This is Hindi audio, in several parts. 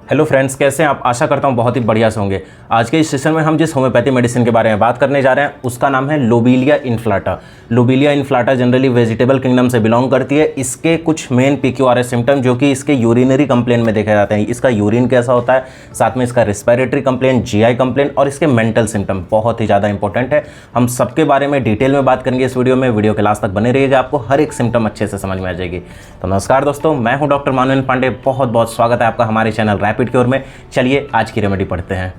हेलो फ्रेंड्स, कैसे हैं आप। आशा करता हूं बहुत ही बढ़िया से होंगे। आज के इस सेशन में हम जिस होम्योपैथी मेडिसिन के बारे में बात करने जा रहे हैं उसका नाम है lobelia inflata. Lobelia inflata generally vegetable kingdom से बिलोंग करती है। इसके कुछ मेन PQRS सिम्टम जो कि इसके यूरिनरी कंप्लेन में देखे जाते हैं। इसका यूरिन कैसा होता है, साथ में इसका रिस्पिरेटरी कंप्लेन, GI कंप्लेन और इसके मेंटल सिम्टम बहुत ही ज़्यादा इंपॉर्टेंट है। हम सबके बारे में डिटेल में बात करेंगे इस वीडियो में। वीडियो के लास्ट तक बने रहिएगा, आपको हर एक सिम्टम अच्छे से समझ में आ जाएगी। तो नमस्कार दोस्तों, मैं हूं डॉक्टर मानुएल पांडे। बहुत बहुत स्वागत है आपका हमारे चैनल रैपिड क्योर में। चलिए आज की रेमेडी पढ़ते हैं।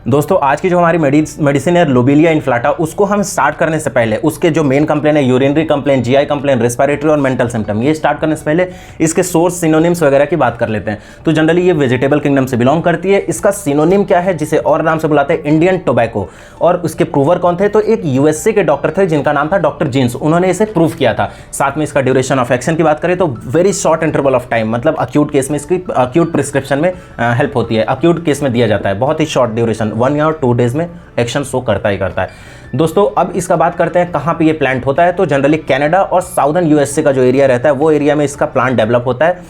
दोस्तों आज की जो हमारी मेडिसिन है लोबेलिया इन्फ्लाटा, उसको हम स्टार्ट करने से पहले उसके जो मेन कंप्लेन है, urinary complain, GI complain, respiratory और मेंटल सिम्टम, ये स्टार्ट करने से पहले इसके सोर्स, सिनोनिम्स वगैरह की बात कर लेते हैं। तो जनरली ये वेजिटेबल किंगडम से बिलोंग करती है। इसका सिनोनिम क्या है, जिसे और नाम से बुलाते हैं इंडियन टोबैको। और उसके प्रूवर कौन थे, तो एक USA के डॉक्टर थे जिनका नाम था डॉक्टर जीन्स। उन्होंने इसे प्रूव किया था। साथ में इसका ड्यूरेशन ऑफ एक्शन की बात करें तो very short interval of time, मतलब अक्यूट केस में इसकी अक्यूट प्रिस्क्रिप्शन में हेल्प होती है। अक्यूट केस में दिया जाता है, बहुत ही शॉर्ट ड्यूरेशन, 1 या 2 डेज में एक्शन शो करता ही करता है। दोस्तों अब इसका बात करते हैं कहां पे ये प्लांट होता है। तो जनरली कनाडा और साउदर्न USA का जो एरिया रहता है वो एरिया में इसका प्लांट डेवलप होता है।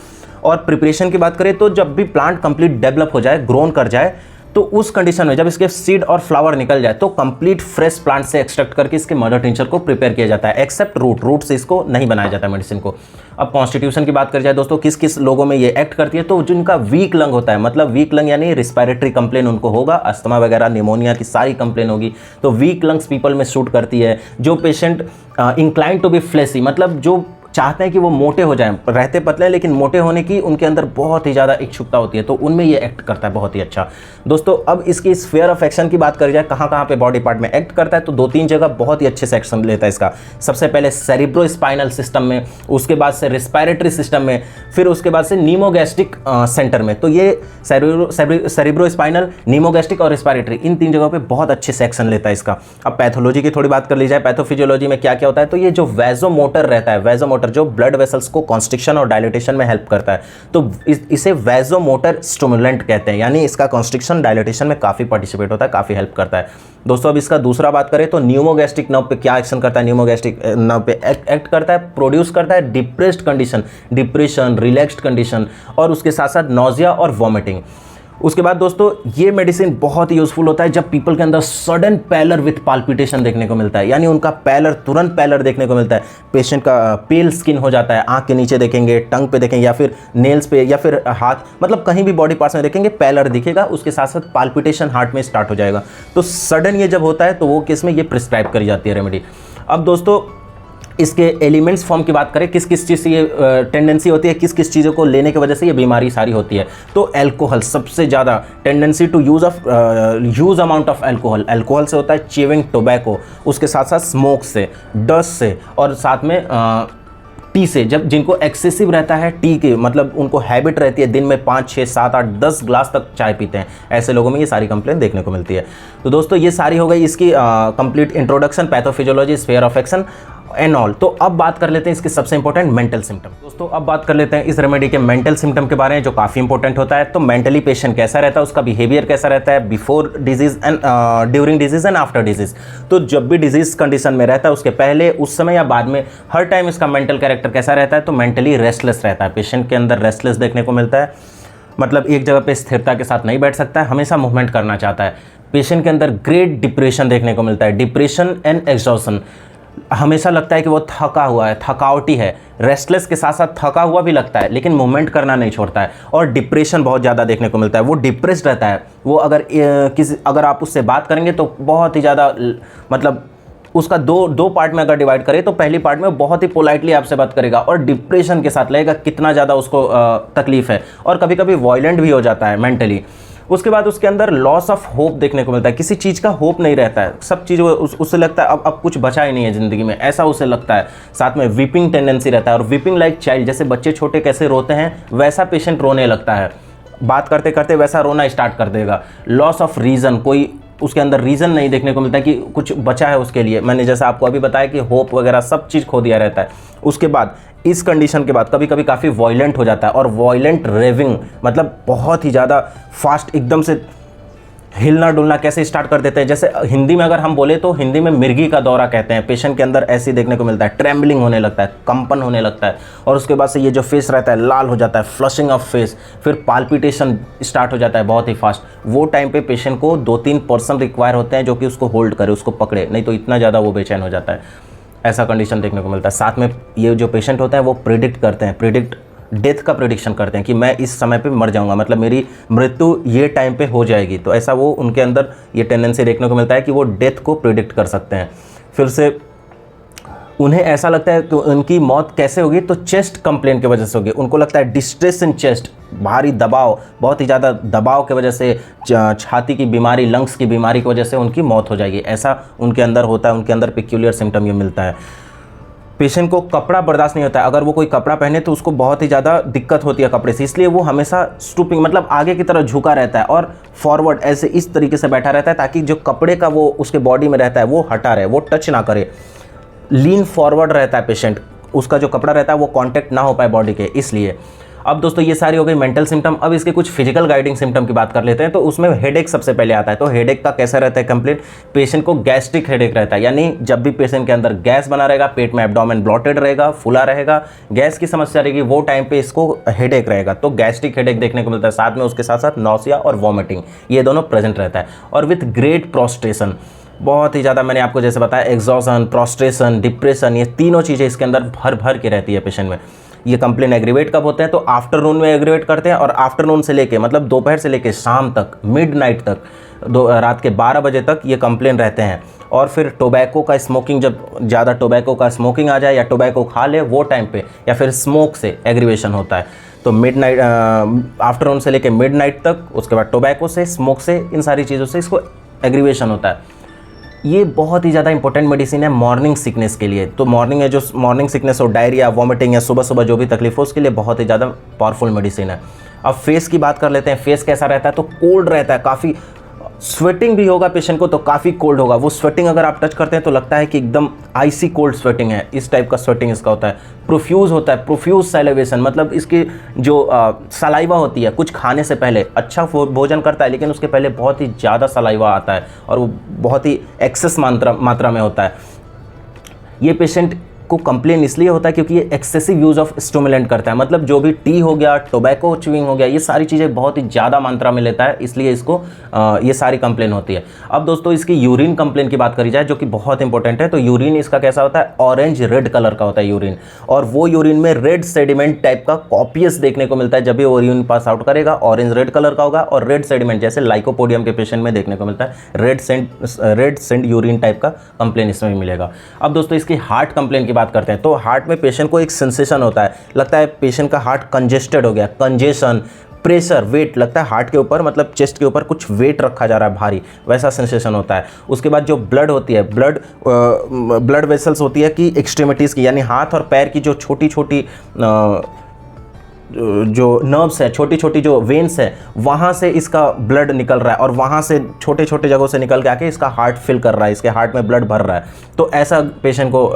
और प्रिपरेशन की बात करें तो जब भी प्लांट कंप्लीट डेवलप हो जाए, ग्रोन कर जाए, तो उस कंडीशन में जब इसके सीड और फ्लावर निकल जाए तो कंप्लीट फ्रेश प्लांट से एक्सट्रैक्ट करके इसके मदर टिंचर को प्रिपेयर किया जाता है। एक्सेप्ट रूट से इसको नहीं बनाया जाता मेडिसिन को। अब कॉन्स्टिट्यूशन की बात कर जाए दोस्तों, किस किस लोगों में ये एक्ट करती है, तो जिनका वीक लंग होता है, मतलब वीक लंग यानी रिस्पिरेटरी कंप्लेन उनको होगा, अस्थमा वगैरह, निमोनिया की सारी कंप्लेन होगी, तो वीक लंग्स पीपल में शूट करती है। जो patient incline to be fleshy, मतलब जो चाहते हैं कि वो मोटे हो जाएं, रहते पतले लेकिन मोटे होने की उनके अंदर बहुत ही ज़्यादा इच्छुकता होती है, तो उनमें ये एक्ट करता है बहुत ही अच्छा। दोस्तों अब इसकी स्फीयर ऑफ एक्शन की बात करी जाए, कहाँ कहाँ पे बॉडी पार्ट में एक्ट करता है, तो 2-3 जगह बहुत ही अच्छे से एक्शन लेता है इसका। सबसे पहले सेरिब्रो स्पाइनल सिस्टम में, उसके बाद से रिस्पिरेटरी सिस्टम में, फिर उसके बाद से नीमोगैस्ट्रिक सेंटर में। तो ये सेरिब्रो स्पाइनल, नीमोगैस्ट्रिक और रिस्पिरेटरी, इन 3 जगहों पे बहुत अच्छे से एक्शन लेता है इसका। अब पैथोलॉजी की थोड़ी बात कर ली जाए, पैथोफिजियोलॉजी में क्या क्या होता है, तो ये जो वैजोमोटर रहता है, वैजोमोटर जो ब्लड वेसल्स को कॉन्स्ट्रिक्शन और डायलेटेशन में हेल्प करता है, तो इसे वैजोमोटर स्टिमुलेंट कहते हैं। यानी इसका कॉन्स्ट्रिक्शन डायलेटेशन में काफ़ी पार्टिसिपेट होता है, काफ़ी हेल्प करता है। दोस्तों अब इसका दूसरा बात करें तो न्यूमोगैस्ट्रिक नर्व पे क्या एक्शन करता है, न्यूमोगैस्ट्रिक नर्व पे एक्ट करता है, प्रोड्यूस करता है depressed condition, depression, relaxed condition, और उसके साथ साथ नॉजिया और वॉमिटिंग। उसके बाद दोस्तों ये मेडिसिन बहुत ही यूजफुल होता है जब पीपल के अंदर सडन पैलर विथ पाल्पिटेशन देखने को मिलता है, यानी उनका पैलर, तुरंत पैलर देखने को मिलता है। पेशेंट का पेल स्किन हो जाता है, आंख के नीचे देखेंगे, टंग पे देखेंगे, या फिर नेल्स पे, या फिर हाथ, मतलब कहीं भी बॉडी पार्ट्स में देखेंगे पैलर दिखेगा, उसके साथ साथ पाल्पिटेशन हार्ट में स्टार्ट हो जाएगा। तो सडन ये जब होता है तो वो केस में ये प्रिस्क्राइब करी जाती है रेमेडी। अब दोस्तों इसके एलिमेंट्स फॉर्म की बात करें, किस किस चीज़ से ये टेंडेंसी होती है, किस किस चीज़ों को लेने की वजह से ये बीमारी सारी होती है, तो अल्कोहल सबसे ज़्यादा tendency to use amount of alcohol से होता है, च्यूइंग टोबैको, उसके साथ साथ स्मोक से, डस्ट से, और साथ में टी से। जब जिनको एक्सेसिव रहता है टी के, मतलब उनको हैबिट रहती है दिन में 5, 6, 7, 8, 10 ग्लास तक चाय पीते हैं, ऐसे लोगों में ये सारी कंप्लेन देखने को मिलती है। तो दोस्तों ये सारी हो गई इसकी complete introduction, pathophysiology, sphere of action and all. तो अब बात कर लेते हैं इसके सबसे इंपॉर्टेंट मेंटल सिम्टम। दोस्तों अब बात कर लेते हैं इस रेमेडी के मेंटल सिम्टम के बारे में, जो काफ़ी इंपॉर्टेंट होता है। तो मेंटली पेशेंट कैसा रहता है, उसका बिहेवियर कैसा रहता है before disease and during disease and after disease. तो जब भी डिजीज कंडीशन में रहता है, उसके पहले, उस समय या बाद में, हर टाइम इसका मेंटल कैरेक्टर कैसा रहता है, तो मेंटली रेस्टलेस रहता है। पेशेंट के अंदर रेस्टलेस देखने को मिलता है, मतलब एक जगह पे स्थिरता के साथ नहीं बैठ सकता है, हमेशा मूवमेंट करना चाहता है। पेशेंट के अंदर ग्रेट डिप्रेशन देखने को मिलता है, डिप्रेशन एंड एग्जॉशन, हमेशा लगता है कि वो थका हुआ है, थकावटी है, रेस्टलेस के साथ साथ थका हुआ भी लगता है, लेकिन मूवमेंट करना नहीं छोड़ता है। और डिप्रेशन बहुत ज़्यादा देखने को मिलता है, वो डिप्रेस्ड रहता है। वो अगर आप उससे बात करेंगे तो बहुत ही ज़्यादा, मतलब उसका दो पार्ट में अगर डिवाइड करें तो पहली पार्ट में बहुत ही पोलाइटली आपसे बात करेगा और डिप्रेशन के साथ लगेगा कितना ज़्यादा उसको तकलीफ है, और कभी कभी वॉयलेंट भी हो जाता है मेंटली। उसके बाद उसके अंदर लॉस ऑफ होप देखने को मिलता है, किसी चीज़ का होप नहीं रहता है, सब चीज़ उससे लगता है अब कुछ बचा ही नहीं है ज़िंदगी में, ऐसा उसे लगता है। साथ में वीपिंग टेंडेंसी रहता है, और वीपिंग लाइक चाइल्ड, जैसे बच्चे छोटे कैसे रोते हैं वैसा पेशेंट रोने लगता है, बात करते करते वैसा रोना स्टार्ट कर देगा। लॉस ऑफ रीज़न, कोई उसके अंदर रीज़न नहीं देखने को मिलता है कि कुछ बचा है उसके लिए। मैंने जैसा आपको अभी बताया कि होप वगैरह सब चीज़ खो दिया रहता है। उसके बाद इस कंडीशन के बाद कभी कभी काफ़ी वॉयलेंट हो जाता है, और वॉयलेंट रेविंग, मतलब बहुत ही ज़्यादा फास्ट, एकदम से हिलना डुलना कैसे स्टार्ट कर देते हैं। जैसे हिंदी में अगर हम बोले तो हिंदी में मिर्गी का दौरा कहते हैं। पेशेंट के अंदर ऐसे देखने को मिलता है, ट्रेम्बलिंग होने लगता है, कंपन होने लगता है, और उसके बाद से ये जो फेस रहता है लाल हो जाता है, फ्लशिंग ऑफ फेस, फिर पाल्पिटेशन स्टार्ट हो जाता है बहुत ही फास्ट। वो टाइम पे पेशेंट को 2-3 पर्सन रिक्वायर होते हैं जो कि उसको होल्ड करे, उसको पकड़े, नहीं तो इतना ज़्यादा वो बेचैन हो जाता है। ऐसा कंडीशन देखने को मिलता है। साथ में ये जो पेशेंट होते हैं वो प्रिडिक्ट करते हैं, डेथ का प्रिडिक्शन करते हैं कि मैं इस समय पे मर जाऊंगा, मतलब मेरी मृत्यु ये टाइम पे हो जाएगी। तो ऐसा वो उनके अंदर ये टेंडेंसी देखने को मिलता है कि वो डेथ को प्रिडिक्ट कर सकते हैं। फिर से उन्हें ऐसा लगता है कि उनकी मौत कैसे होगी, तो चेस्ट कंप्लेन की वजह से होगी। उनको लगता है डिस्ट्रेस इन चेस्ट, भारी दबाव, बहुत ही ज़्यादा दबाव की वजह से, छाती की बीमारी, लंग्स की बीमारी की वजह से उनकी मौत हो जाएगी। ऐसा उनके अंदर होता है, उनके अंदर पिक्यूलियर सिम्टम ये मिलता है। पेशेंट को कपड़ा बर्दाश्त नहीं होता है, अगर वो कोई कपड़ा पहने तो उसको बहुत ही ज़्यादा दिक्कत होती है कपड़े से, इसलिए वो हमेशा स्टूपिंग मतलब आगे की तरफ झुका रहता है और फॉरवर्ड ऐसे इस तरीके से बैठा रहता है ताकि जो कपड़े का वो उसके बॉडी में रहता है वो हटा रहे, वो टच ना करे। लीन फॉरवर्ड रहता है पेशेंट, उसका जो कपड़ा रहता है वो कॉन्टैक्ट ना हो पाए बॉडी के, इसलिए। अब दोस्तों ये सारी हो गई मेंटल सिम्टम। अब इसके कुछ फिजिकल गाइडिंग सिम्टम की बात कर लेते हैं। तो उसमें हेडेक सबसे पहले आता है। तो हेडेक का कैसा रहता है कंप्लेंट, पेशेंट को गैस्ट्रिक हेडेक रहता है, यानी जब भी पेशेंट के अंदर गैस बना रहेगा, पेट में एब्डोमेन ब्लॉटेड रहेगा, फुला रहेगा, गैस की समस्या रहेगी, वो टाइम पे इसको हेडेक रहेगा। तो गैस्ट्रिक हेडेक देखने को मिलता है। साथ में उसके साथ साथ नौसिया और वॉमिटिंग, ये दोनों प्रेजेंट रहता है। और विथ ग्रेट प्रोस्ट्रेशन, बहुत ही ज़्यादा मैंने आपको जैसे बताया, एग्जॉशन, प्रोस्ट्रेशन, डिप्रेशन, ये तीनों चीज़ें इसके अंदर भर भर के रहती है पेशेंट में। ये कंप्लेन एग्रीवेट कब होते हैं, तो आफ्टरनून में एग्रीवेट करते हैं, और आफ्टरनून से लेके मतलब दोपहर से लेके शाम तक, मिडनाइट तक, रात के 12 बजे तक ये कंप्लेन रहते हैं। और फिर टोबैको का स्मोकिंग, जब ज़्यादा टोबैको का स्मोकिंग आ जाए या टोबैको खा ले वो टाइम पे, या फिर स्मोक से एग्रीवेशन होता है। तो मिडनाइट, आफ्टरनून से लेके मिडनाइट तक, उसके बाद टोबैको से, स्मोक से, इन सारी चीज़ों से इसको एग्रीवेशन होता है। ये बहुत ही ज़्यादा इंपॉर्टेंट मेडिसिन है मॉर्निंग सिकनेस के लिए। तो मॉर्निंग है, जो मॉर्निंग सिकनेस हो, डायरिया, वॉमिटिंग या सुबह सुबह जो भी तकलीफ हो, उसके लिए बहुत ही ज़्यादा पावरफुल मेडिसिन है। अब फेस की बात कर लेते हैं। फेस कैसा रहता है, तो कोल्ड रहता है, काफ़ी स्वेटिंग भी होगा पेशेंट को तो काफ़ी कोल्ड होगा। वो स्वेटिंग अगर आप टच करते हैं तो लगता है कि एकदम आइसी कोल्ड स्वेटिंग है, इस टाइप का स्वेटिंग इसका होता है। प्रोफ्यूज होता है, प्रोफ्यूज सैलिवेशन, मतलब इसकी जो सलाइवा होती है, कुछ खाने से पहले अच्छा भोजन करता है लेकिन उसके पहले बहुत ही ज़्यादा सलाइवा आता है और वो बहुत ही एक्सेस मात्रा में होता है। ये पेशेंट को कंप्लेन इसलिए होता है क्योंकि ये एक्सेसिव यूज़ ऑफ स्टिमुलेंट करता है, मतलब जो भी टी हो गया, टोबैको च्यूइंग हो गया, ये सारी चीज़ें बहुत ही ज़्यादा मात्रा में लेता है, इसलिए इसको ये सारी कंप्लेन होती है। अब दोस्तों इसकी यूरिन कंप्लेन की बात करी जाए, जो कि बहुत इंपॉर्टेंट है। तो यूरिन इसका कैसा होता है, ऑरेंज रेड कलर का होता है यूरिन, और वो यूरिन में रेड सेडिमेंट टाइप का कॉपियस देखने को मिलता है। जब भी वो यूरिन पास आउट करेगा ऑरेंज रेड कलर का होगा, और रेड सेडिमेंट जैसे लाइकोपोडियम के पेशेंट में देखने को मिलता है, रेड सेंड यूरिन टाइप का कंप्लेन इसमें मिलेगा। अब दोस्तों इसकी हार्ट कंप्लेन की बात करते हैं। तो हार्ट में पेशेंट को एक सेंसेशन होता है, लगता है पेशेंट का हार्ट कंजेस्टेड हो गया, कंजेशन, प्रेशर, वेट, लगता है हार्ट के ऊपर मतलब चेस्ट के ऊपर कुछ वेट रखा जा रहा है भारी, वैसा सेंसेशन होता है। उसके बाद जो ब्लड होती है, ब्लड वेसल्स होती है कि एक्सट्रीमिटीज़ की, यानी हाथ और पैर की जो छोटी छोटी जो नर्व्स है, छोटी छोटी जो वेन्स है, वहाँ से इसका ब्लड निकल रहा है और वहाँ से छोटे छोटे जगहों से निकल के आके इसका हार्ट फिल कर रहा है, इसके हार्ट में ब्लड भर रहा है। तो ऐसा पेशेंट को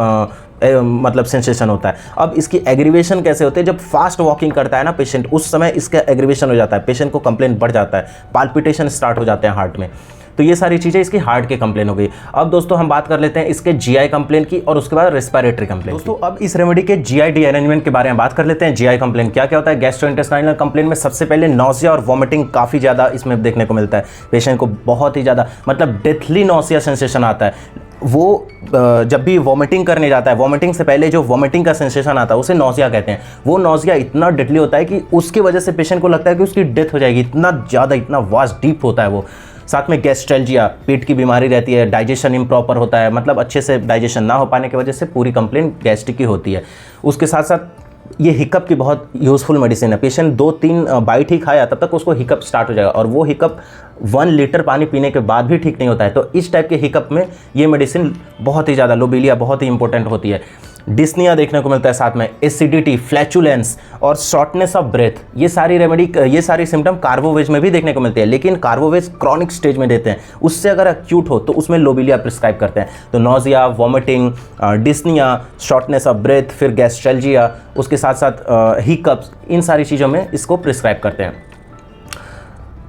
मतलब सेंसेशन होता है। अब इसकी एग्रीवेशन कैसे होते हैं, जब फास्ट वॉकिंग करता है ना पेशेंट, उस समय इसका एग्रीवेशन हो जाता है, पेशेंट को कंप्लेन बढ़ जाता है, पाल्पिटेशन स्टार्ट हो जाते हैं हार्ट में। तो ये सारी चीज़ें इसकी हार्ट की कंप्लेन हो गई। अब दोस्तों हम बात कर लेते हैं इसके जीआई कंप्लेन की और उसके बाद रेस्पिरेटरी कंप्लेन। दोस्तों अब इस रेमेडी के जीआई रीअरेंजमेंट के बारे में बात कर लेते हैं। जीआई कंप्लेन क्या क्या होता है। गैस्ट्रोइंटेस्टाइनल कंप्लेन में सबसे पहले नौसिया और वॉमिटिंग काफ़ी ज़्यादा इसमें देखने को मिलता है। पेशेंट को बहुत ही ज़्यादा मतलब डेथली नौसिया सेंसेशन आता है। वो जब भी वॉमिटिंग करने जाता है, वॉमिटिंग से पहले जो वॉमिटिंग का सेंसेशन आता है उसे नौसिया कहते हैं। वो नौसिया इतना डेडली होता है कि उसकी वजह से पेशेंट को लगता है कि उसकी डेथ हो जाएगी, इतना ज़्यादा, इतना वास्ट डीप होता है वो। साथ में गैस्ट्रेल्जिया, पेट की बीमारी रहती है, डाइजेशन इम्प्रॉपर होता है, मतलब अच्छे से डाइजेशन ना हो पाने की वजह से पूरी कंप्लेन गैस्ट्रिक की होती है। उसके साथ साथ ये हिकअप की बहुत यूज़फुल मेडिसिन है। पेशेंट 2-3 बाइट ही खाया तब तक उसको हिकअप स्टार्ट हो जाएगा, और वो हिकअप 1 लीटर पानी पीने के बाद भी ठीक नहीं होता है। तो इस टाइप के हिकअप में ये मेडिसिन बहुत ही ज़्यादा, लोबेलिया बहुत ही इंपॉर्टेंट होती है। डिस्निया देखने को मिलता है, साथ में एसिडिटी, फ्लैचुलेंस और शॉर्टनेस ऑफ ब्रेथ, ये सारी सिम्टम कार्बोवेज में भी देखने को मिलते हैं, लेकिन कार्बोवेज क्रॉनिक स्टेज में देते हैं। उससे अगर एक्यूट हो तो उसमें लोबेलिया प्रिस्क्राइब करते हैं। तो nausea, vomiting, dyspnoea, shortness of breath, फिर गैस्ट्रेल्जिया, उसके साथ साथ हिकअप्स, इन सारी चीज़ों में इसको प्रिस्क्राइब करते हैं।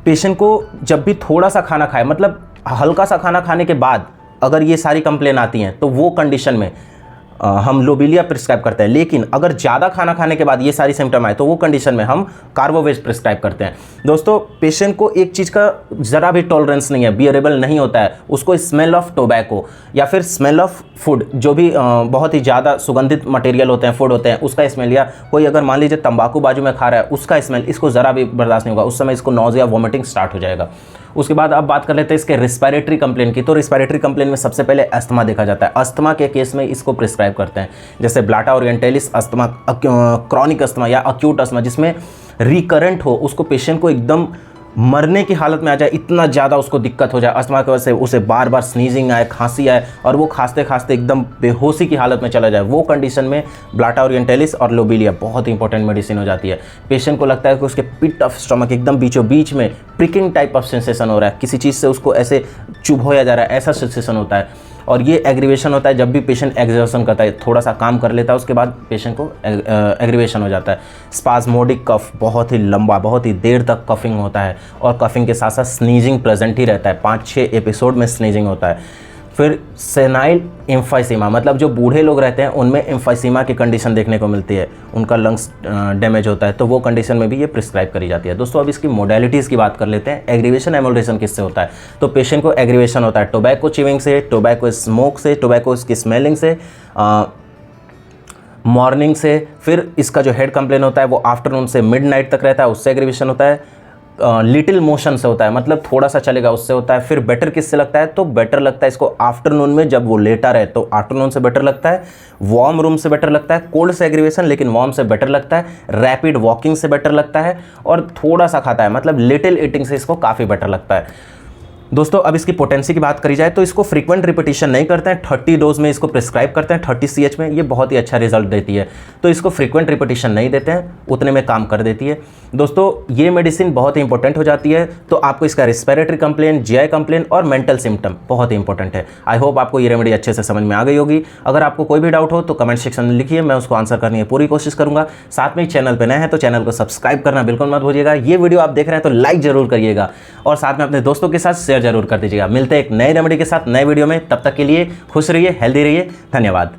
पेशेंट को जब भी थोड़ा सा खाना खाए, मतलब हल्का सा खाना खाने के बाद अगर ये सारी कंप्लेन आती हैं तो वो कंडीशन में हम लोबेलिया प्रिस्क्राइब करते हैं। लेकिन अगर ज़्यादा खाना खाने के बाद ये सारी सिम्टम आए तो वो कंडीशन में हम कार्बोवेज प्रिस्क्राइब करते हैं। दोस्तों, पेशेंट को एक चीज़ का ज़रा भी टॉलरेंस नहीं है, बियरेबल नहीं होता है, उसको स्मेल ऑफ टोबैको या फिर स्मेल ऑफ फूड, जो भी बहुत ही ज़्यादा सुगंधित मटेरियल होते हैं, फूड होते हैं, उसका स्मेल, या कोई अगर मान लीजिए तंबाकू बाजू में खा रहा है उसका स्मेल, इसको ज़रा भी बर्दाश्त नहीं होगा। उस समय इसको नॉज़िया, वॉमिटिंग स्टार्ट हो जाएगा। उसके बाद अब बात कर लेते हैं इसके रिस्पायरेटरी कंप्लेन की। तो रिस्पायरेटरी कंप्लेन में सबसे पहले अस्थमा देखा जाता है। अस्थमा के केस में इसको प्रिस्क्राइब करते हैं, जैसे Blatta Orientalis asthma, chronic asthma या अक्यूट अस्थमा जिसमें रिकरेंट हो, उसको पेशेंट को एकदम मरने की हालत में आ जाए, इतना ज़्यादा उसको दिक्कत हो जाए अस्थमा की वजह से, उसे बार बार स्नीजिंग आए, खांसी आए और वो खांसते खांसते एकदम बेहोशी की हालत में चला जाए, वो कंडीशन में ब्लाटा ओरिएंटलिस और लोबेलिया बहुत ही इंपॉर्टेंट मेडिसिन हो जाती है। पेशेंट को लगता है कि उसके पिट ऑफ स्टमक एकदम बीचों बीच में प्रिकिंग टाइप ऑफ सेंसेशन हो रहा है, किसी चीज़ से उसको ऐसे चुभोया जा रहा है, ऐसा सेंसेशन होता है। और ये एग्रीवेशन होता है जब भी पेशेंट एक्सर्शन करता है, थोड़ा सा काम कर लेता है उसके बाद पेशेंट को एग्रीवेशन हो जाता है। स्पाज्मोडिक कफ, बहुत ही लंबा, बहुत ही देर तक कफिंग होता है और कफिंग के साथ साथ स्नीजिंग प्रेजेंट ही रहता है, 5-6 एपिसोड में स्नीजिंग होता है। फिर सेनाइल एम्फाइसीमा, मतलब जो बूढ़े लोग रहते हैं उनमें एम्फाइसीमा की कंडीशन देखने को मिलती है, उनका लंग्स डैमेज होता है, तो वो कंडीशन में भी ये प्रिस्क्राइब करी जाती है। दोस्तों, अब इसकी मोडेलिटीज़ की बात कर लेते हैं। एग्रीवेशन एमोल्ट्रेशन किससे होता है? तो पेशेंट को एग्रीवेशन होता है टोबैको चिविंग से, टोबैको स्मोक से, टोबैको की स्मेलिंग से, मॉर्निंग से। फिर इसका जो हेड कंप्लेन होता है वो आफ्टरनून से मिडनाइट तक रहता है, उससे एग्रीवेशन होता है। लिटिल मोशन से होता है, मतलब थोड़ा सा चलेगा, उससे होता है। फिर बेटर किससे लगता है? तो बेटर लगता है इसको आफ्टरनून में, जब वो लेटा रहे तो आफ्टरनून से बेटर लगता है। वार्म रूम से बेटर लगता है, कोल्ड से एग्रीवेशन लेकिन वार्म से बेटर लगता है। रैपिड वॉकिंग से बेटर लगता है और थोड़ा सा खाता है, मतलब लिटिल ईटिंग से इसको काफ़ी बेटर लगता है। दोस्तों, अब इसकी पोटेंसी की बात करी जाए तो इसको फ्रीक्वेंट रिपीटिशन नहीं करते हैं, 30 डोज में इसको प्रिस्क्राइब करते हैं, 30 CH में, ये बहुत ही अच्छा रिजल्ट देती है। तो इसको फ्रीक्वेंट रिपीटिशन नहीं देते हैं, उतने में काम कर देती है। दोस्तों, ये मेडिसिन बहुत ही इंपॉर्टेंट हो जाती है, तो आपको इसका रिस्पिरेटरी कंप्लेन, GI कंप्लेन और मेंटल सिम्टम बहुत ही इंपॉर्टेंट है। आई होप आपको ये रेमेडी अच्छे से समझ में आ गई होगी। अगर आपको कोई भी डाउट हो तो कमेंट सेक्शन में लिखिए, मैं उसको आंसर करने की पूरी कोशिश करूंगा। साथ में चैनल पर नए हैं तो चैनल को सब्सक्राइब करना बिल्कुल मत भूलिएगा। ये वीडियो आप देख रहे हैं तो लाइक जरूर करिएगा और साथ में अपने दोस्तों के साथ शेयर जरूर कर दीजिएगा। मिलते हैं एक नए रेमेडी के साथ नए वीडियो में, तब तक के लिए खुश रहिए, हेल्दी रहिए। धन्यवाद।